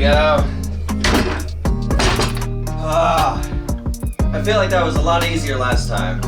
we go. I feel like that was a lot easier last time.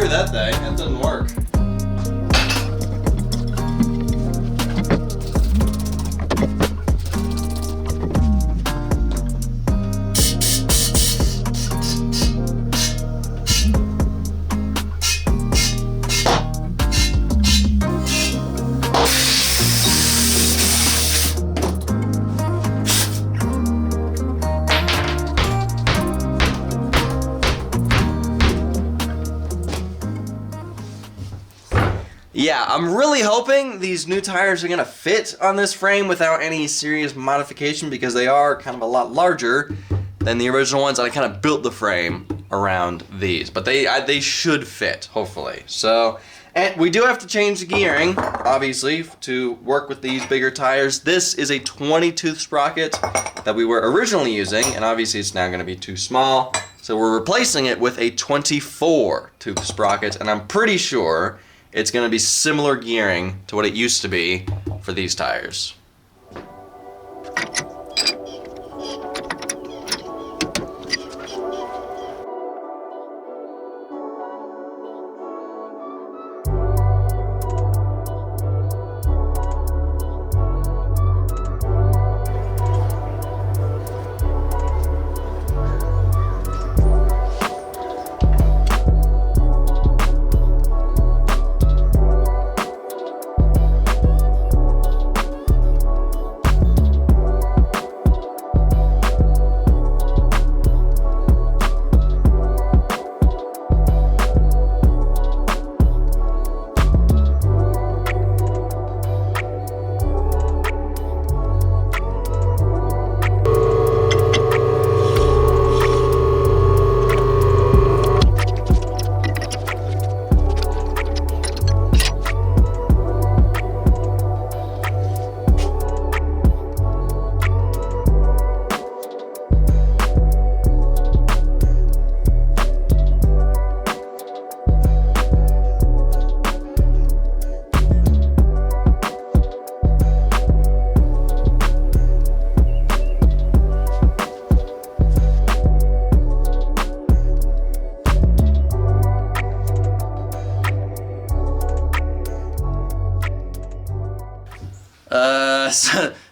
That thing, that doesn't work. Yeah, I'm really hoping these new tires are gonna fit on this frame without any serious modification, because they are kind of a lot larger than the original ones, and I kind of built the frame around these. But they should fit, hopefully. So, and we do have to change the gearing, obviously, to work with these bigger tires. This is a 20-tooth sprocket that we were originally using, and obviously it's now gonna be too small. So we're replacing it with a 24-tooth sprocket, and I'm pretty sure it's going to be similar gearing to what it used to be for these tires.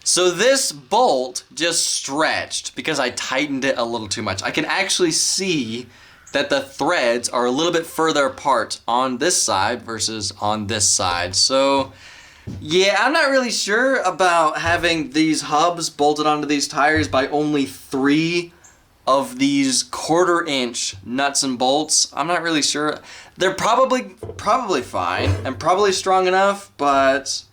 So this bolt just stretched because I tightened it a little too much. I can actually see that the threads are a little bit further apart on this side versus on this side. So yeah, I'm not really sure about having these hubs bolted onto these tires by only 3 of these 1/4-inch nuts and bolts. I'm not really sure. They're probably fine and probably strong enough, but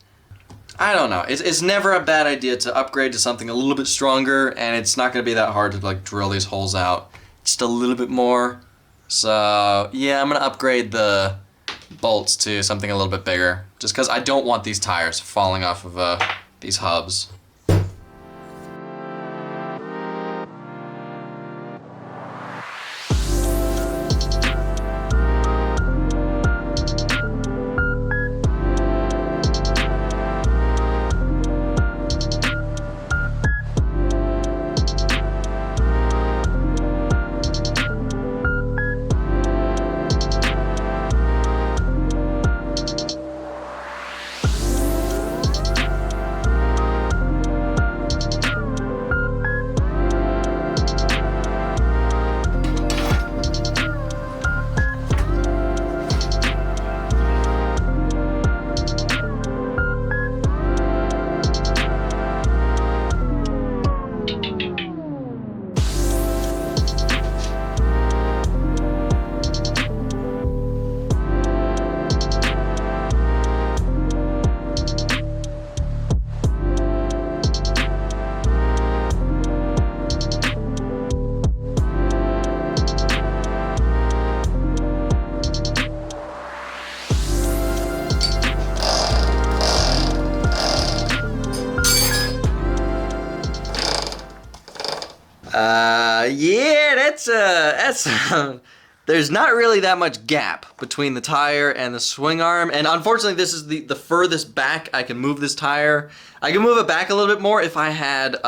I don't know. It's never a bad idea to upgrade to something a little bit stronger, and it's not going to be that hard to like drill these holes out just a little bit more. So yeah, I'm going to upgrade the bolts to something a little bit bigger, just because I don't want these tires falling off of these hubs. Yeah, that's there's not really that much gap between the tire and the swing arm, and unfortunately this is the furthest back I can move this tire. I can move it back a little bit more if I had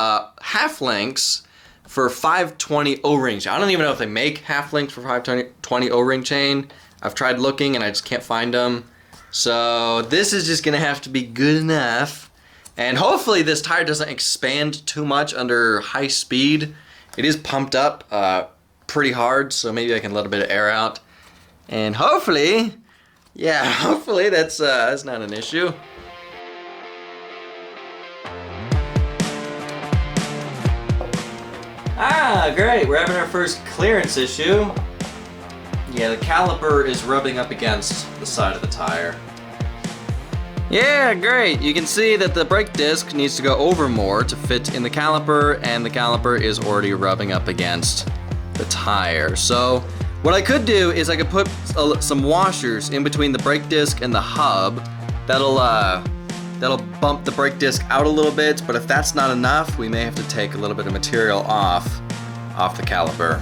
half lengths for 520 O-ring chain. I don't even know if they make half lengths for 520 O-ring chain. I've tried looking and I just can't find them. So this is just gonna have to be good enough. And hopefully this tire doesn't expand too much under high speed. It is pumped up pretty hard, so maybe I can let a bit of air out. And hopefully, yeah, hopefully that's not an issue. Ah, great, we're having our first clearance issue. Yeah, the caliper is rubbing up against the side of the tire. Yeah, great. You can see that the brake disc needs to go over more to fit in the caliper, and the caliper is already rubbing up against the tire. So what I could do is I could put some washers in between the brake disc and the hub. That'll bump the brake disc out a little bit, but if that's not enough, we may have to take a little bit of material off the caliper.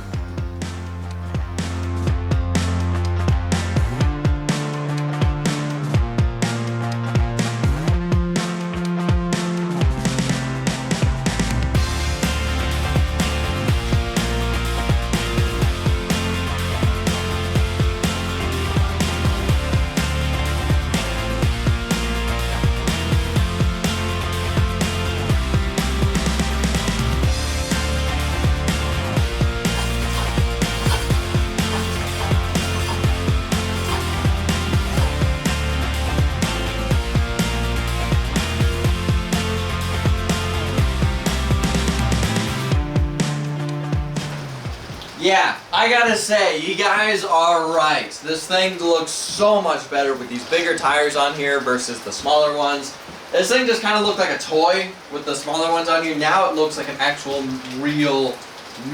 Yeah, I gotta say, you guys are right. This thing looks so much better with these bigger tires on here versus the smaller ones. This thing just kind of looked like a toy with the smaller ones on here. Now it looks like an actual, real,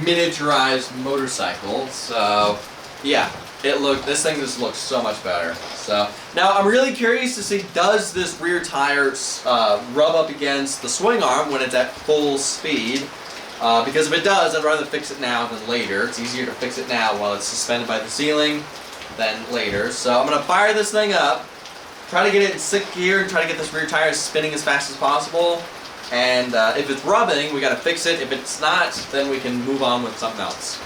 miniaturized motorcycle. So, yeah, this thing just looks so much better. So, now I'm really curious to see, does this rear tire rub up against the swing arm when it's at full speed? Because if it does, I'd rather fix it now than later. It's easier to fix it now while it's suspended by the ceiling than later. So I'm going to fire this thing up, try to get it in 6th gear, and try to get this rear tire spinning as fast as possible. And if it's rubbing, we got to fix it. If it's not, then we can move on with something else.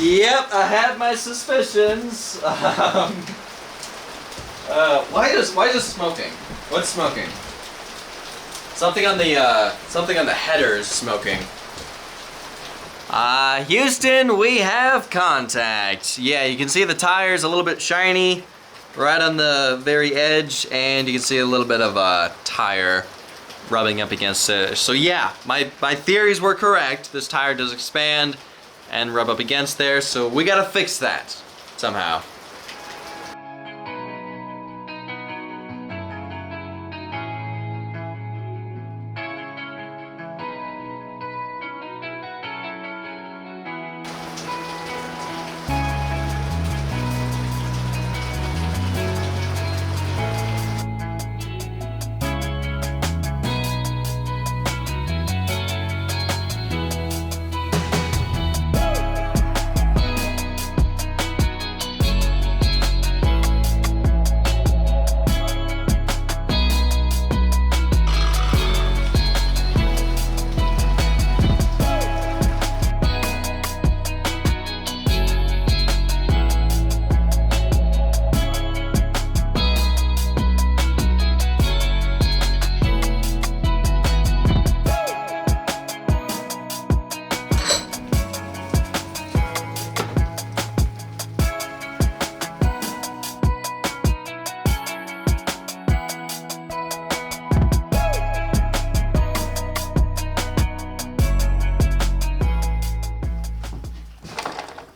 Yep, I had my suspicions. Why is smoking? What's smoking? Something on the header is smoking. Houston, we have contact. Yeah, you can see the tire's a little bit shiny right on the very edge, and you can see a little bit of tire rubbing up against it. So yeah, my theories were correct. This tire does expand and rub up against there, so we gotta fix that somehow.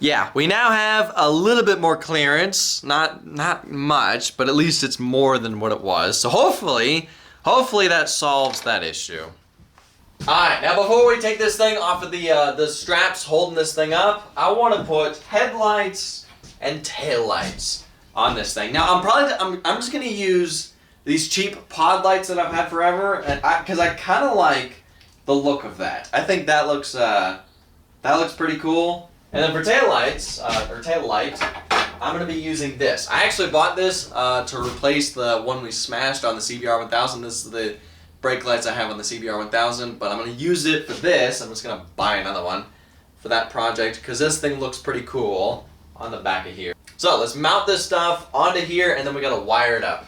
Yeah, we now have a little bit more clearance. Not much, but at least it's more than what it was. So hopefully that solves that issue. Alright, now before we take this thing off of the straps holding this thing up, I want to put headlights and taillights on this thing. Now I'm just gonna use these cheap pod lights that I've had forever, and because I kind of like the look of that. I think that looks pretty cool. And then for taillights, or tail light, I'm going to be using this. I actually bought this to replace the one we smashed on the CBR 1000. This is the brake lights I have on the CBR 1000, but I'm going to use it for this. I'm just going to buy another one for that project because this thing looks pretty cool on the back of here. So let's mount this stuff onto here, and then we got to wire it up.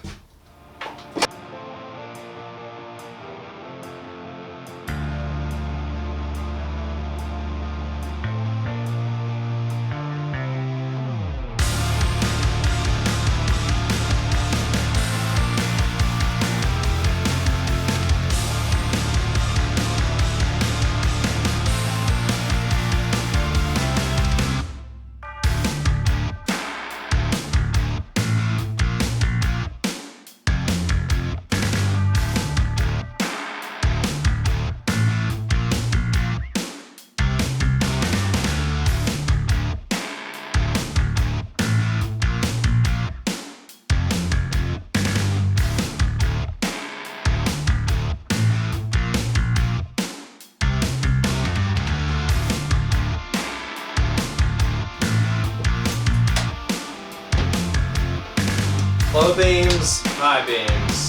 Low beams, high beams.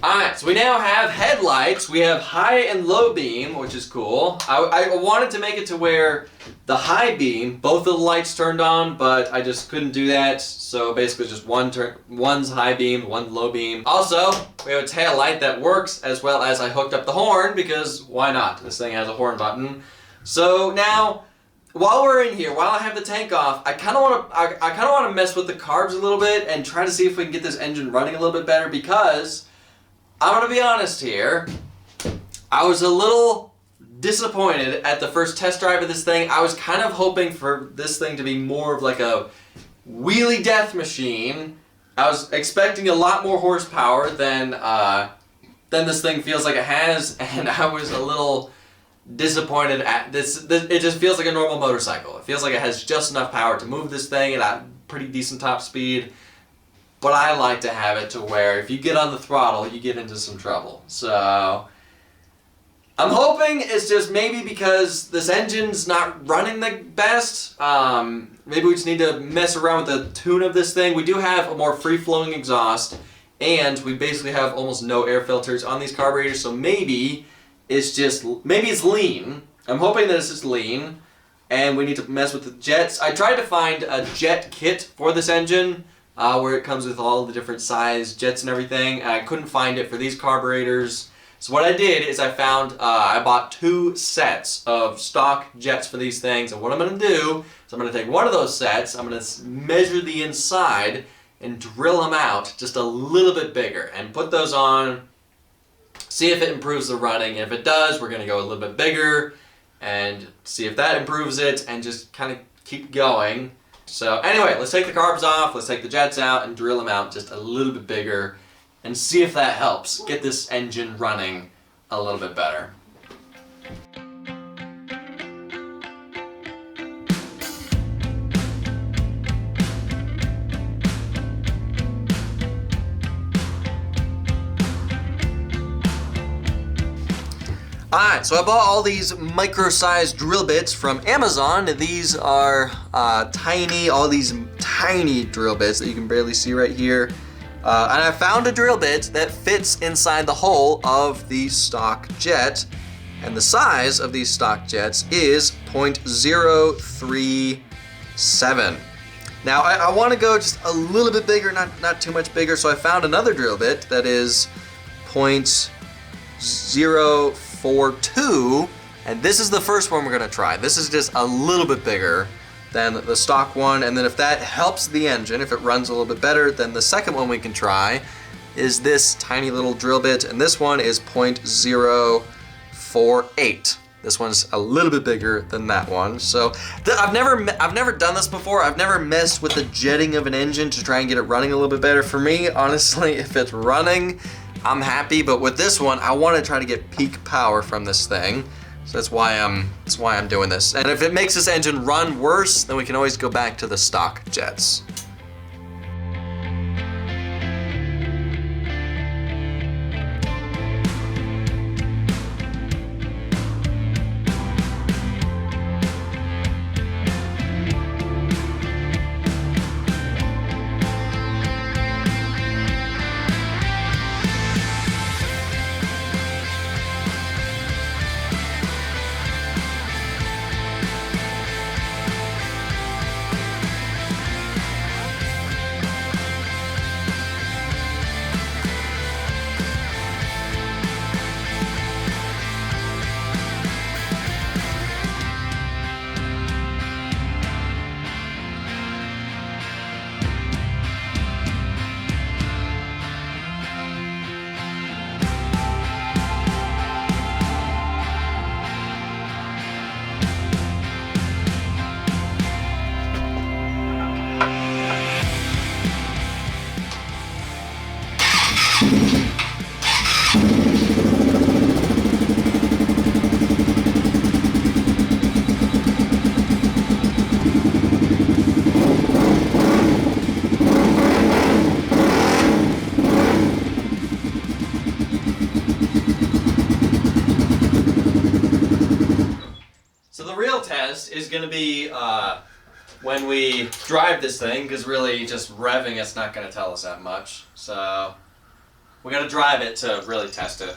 Alright, so we now have headlights. We have high and low beam, which is cool. I wanted to make it to where the high beam, both of the lights turned on, but I just couldn't do that. So basically just one's high beam, one low beam. Also, we have a tail light that works, as well as I hooked up the horn because why not? This thing has a horn button. So now, while we're in here, while I have the tank off, I kind of want to mess with the carbs a little bit and try to see if we can get this engine running a little bit better, because I'm going to be honest here, I was a little disappointed at the first test drive of this thing. I was kind of hoping for this thing to be more of like a wheelie death machine. I was expecting a lot more horsepower than this thing feels like it has, and I was a little disappointed at this. It just feels like a normal motorcycle. It feels like it has just enough power to move this thing at a pretty decent top speed. But I like to have it to where if you get on the throttle, you get into some trouble. So I'm hoping it's just maybe because this engine's not running the best. Maybe we just need to mess around with the tune of this thing. We do have a more free-flowing exhaust, and we basically have almost no air filters on these carburetors. So maybe it's lean. I'm hoping that it's just lean, and we need to mess with the jets. I tried to find a jet kit for this engine, where it comes with all the different size jets and everything, and I couldn't find it for these carburetors. So what I did is I bought 2 sets of stock jets for these things, and what I'm going to do is I'm going to take one of those sets, I'm going to measure the inside and drill them out just a little bit bigger and put those on, see if it improves the running. And if it does, we're going to go a little bit bigger and see if that improves it and just kind of keep going. So anyway, let's take the carbs off, let's take the jets out and drill them out just a little bit bigger and see if that helps get this engine running a little bit better. Alright, so I bought all these micro-sized drill bits from Amazon. These are tiny, all these tiny drill bits that you can barely see right here. And I found a drill bit that fits inside the hull of the stock jet. And the size of these stock jets is 0.037. Now I want to go just a little bit bigger, not too much bigger, so I found another drill bit that is 0.042, and this is the first one we're going to try. This is just a little bit bigger than the stock one, and then if that helps the engine, if it runs a little bit better, then the second one we can try is this tiny little drill bit, and this one is 0.048. This one's a little bit bigger than that one. So I've never done this before. I've never messed with the jetting of an engine to try and get it running a little bit better. For me, honestly, if it's running, I'm happy. But with this one, I want to try to get peak power from this thing. So that's why I'm doing this. And if it makes this engine run worse, then we can always go back to the stock jets. Is going to be when we drive this thing, because really just revving it's not going to tell us that much. So we got to drive it to really test it.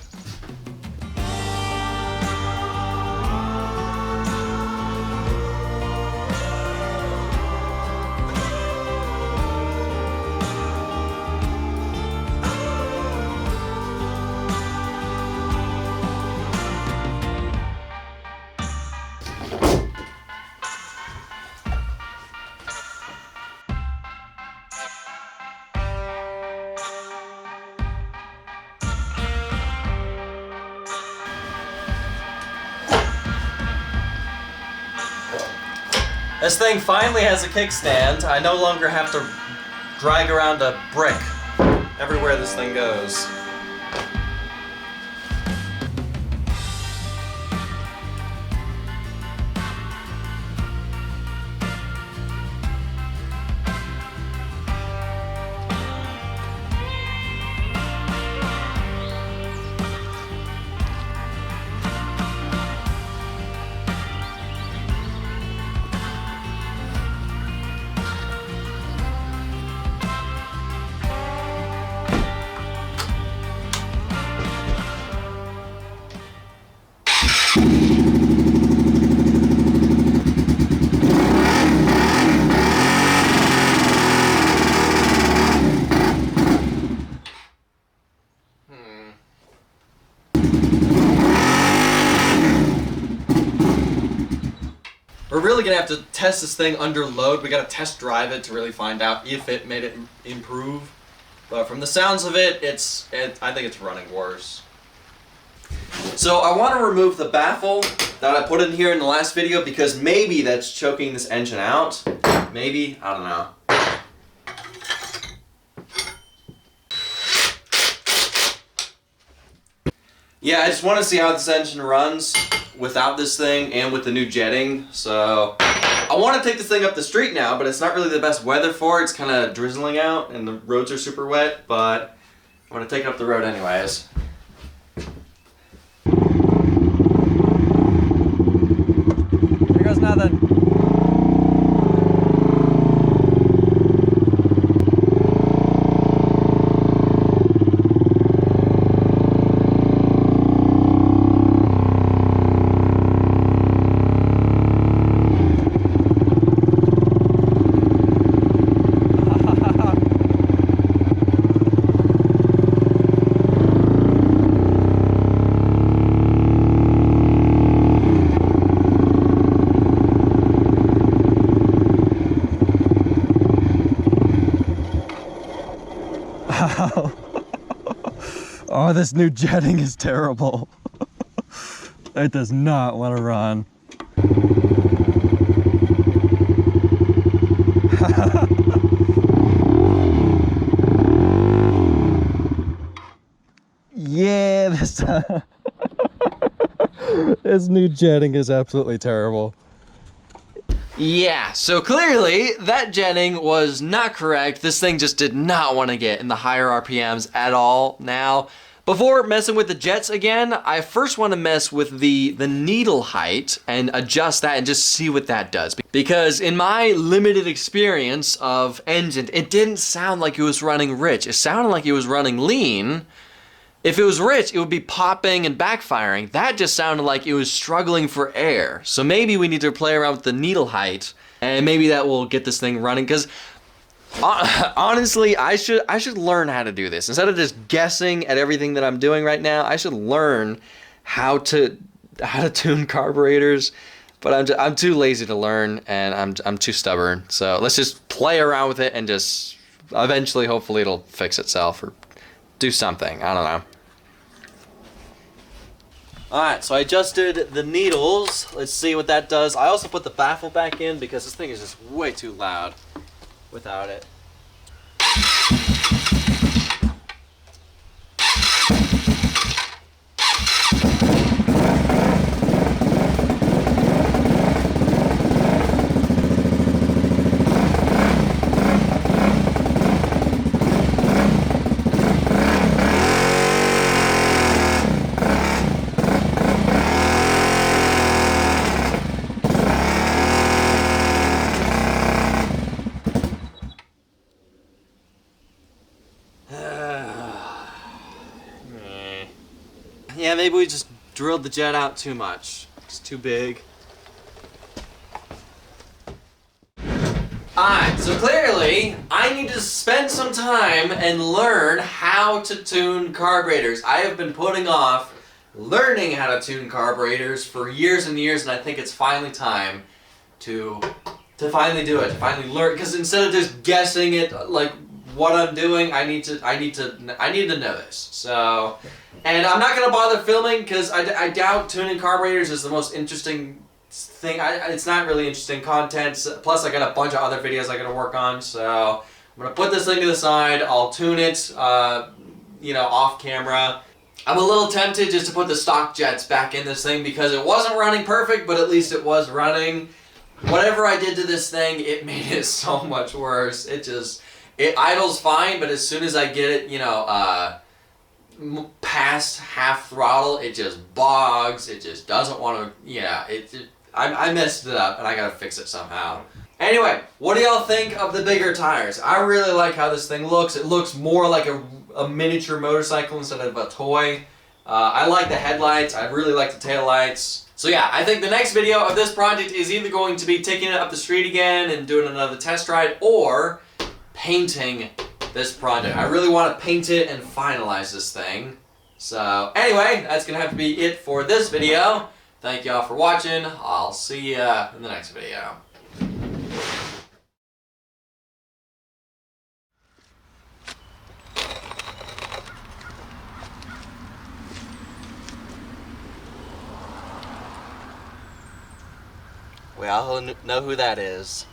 This thing finally has a kickstand. I no longer have to drag around a brick everywhere this thing goes. We're really gonna have to test this thing under load. We gotta test drive it to really find out if it made it improve. But from the sounds of it, I think it's running worse. So I want to remove the baffle that I put in here in the last video because maybe that's choking this engine out. Maybe, I don't know. Yeah, I just want to see how this engine runs without this thing and with the new jetting. So I want to take this thing up the street now, but it's not really the best weather for it. It's kind of drizzling out and the roads are super wet, but I want to take it up the road anyways. run. Oh, this new jetting is terrible. It does not want to run. Yeah, this new jetting is absolutely terrible. Yeah, so clearly that jetting was not correct. This thing just did not want to get in the higher RPMs at all. Now, before messing with the jets again, I first want to mess with the needle height and adjust that and just see what that does. Because in my limited experience of engine, it didn't sound like it was running rich. It sounded like it was running lean. If it was rich, it would be popping and backfiring. That just sounded like it was struggling for air. So maybe we need to play around with the needle height, and maybe that will get this thing running. Because honestly, I should learn how to do this. Instead of just guessing at everything that I'm doing right now, I should learn how to tune carburetors. But I'm too lazy to learn, and I'm too stubborn. So let's just play around with it and just eventually, hopefully, it'll fix itself or do something. I don't know. Alright, so I adjusted the needles. Let's see what that does. I also put the baffle back in because this thing is just way too loud without it. Yeah, maybe we just drilled the jet out too much. It's too big. Alright, so clearly, I need to spend some time and learn how to tune carburetors. I have been putting off learning how to tune carburetors for years and years, and I think it's finally time to finally do it, to finally learn. Because instead of just guessing it, like what I'm doing, I need to know this. So, and I'm not gonna bother filming because I doubt tuning carburetors is the most interesting thing. It's not really interesting content. Plus, I got a bunch of other videos I gotta work on. So I'm gonna put this thing to the side. I'll tune it, you know, off camera. I'm a little tempted just to put the stock jets back in this thing because it wasn't running perfect, but at least it was running. Whatever I did to this thing, it made it so much worse. It idles fine, but as soon as I get it, you know, past half throttle, it just bogs. It just doesn't want to, yeah, I messed it up and I gotta fix it somehow. Anyway, what do y'all think of the bigger tires? I really like how this thing looks. It looks more like a miniature motorcycle instead of a toy. I like the headlights. I really like the taillights. So yeah, I think the next video of this project is either going to be taking it up the street again and doing another test ride, or painting this project. I really want to paint it and finalize this thing. So anyway, that's going to have to be it for this video. Thank y'all for watching. I'll see ya in the next video. We all know who that is.